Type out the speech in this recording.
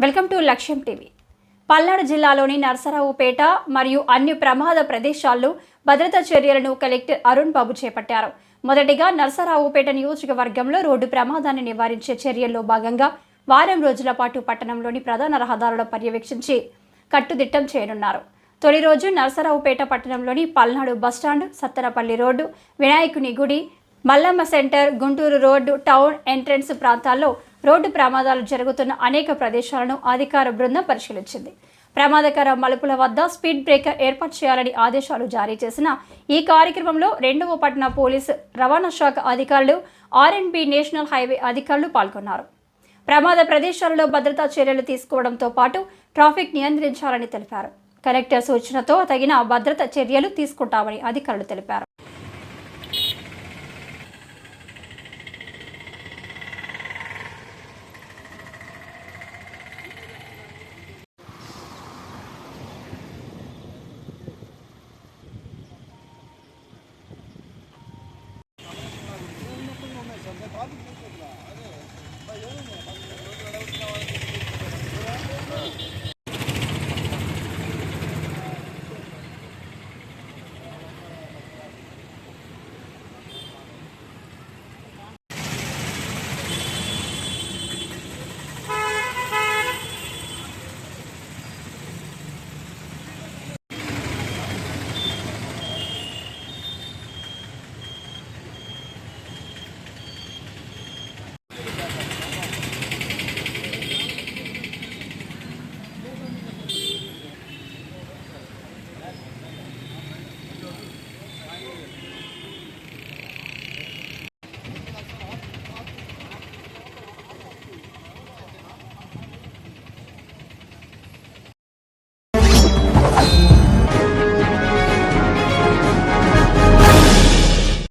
Welcome to లక్ష్యం TV. Palnadu జిల్లాలోని నర్సరావుపేట మరియు అన్ని ప్రమాద ప్రదేశాల్లో భద్రతా చర్యలను కలెక్టర్ అరుణ్ బాబు చేపట్టారు. మొదటిగా నర్సరావుపేట నియోజకవర్గంలో రోడ్డు ప్రమాదాన్ని నివారించే చర్యల్లో భాగంగా వారం రోజుల పాటు పట్టణంలోని ప్రధాన రహదారుల పర్యవేక్షించి కట్టుదిట్టం చేయనున్నారు. తొలి రోజు నర్సరావుపేట పట్టణంలోని పల్నాడు బస్టాండ్, సత్తెనపల్లి రోడ్డు, వినాయకుని గుడి, Mallamma centre, Guntur road, town entrance ప్రాంతాల్లో రోడ్డు ప్రమాదాలు జరుగుతున్న అనేక ప్రదేశాలను అధికార బృందం పరిశీలించింది. ప్రమాదకర మలుపుల వద్ద స్పీడ్ బ్రేకర్ ఏర్పాటు చేయాలని ఆదేశాలు జారీ చేసిన ఈ కార్యక్రమంలో 2వ పట్టణ పోలీసు రవాణా శాఖ అధికారులు, R&B నేషనల్ హైవే అధికారులు పాల్గొన్నారు. ప్రమాద ప్రదేశాలలో భద్రతా చర్యలు తీసుకోవడంతో పాటు ట్రాఫిక్ నియంత్రించాలని తెలిపారు. కలెక్టర్ సూచనతో తగిన భద్రతా చర్యలు తీసుకుంటామని అధికారులు తెలిపారు.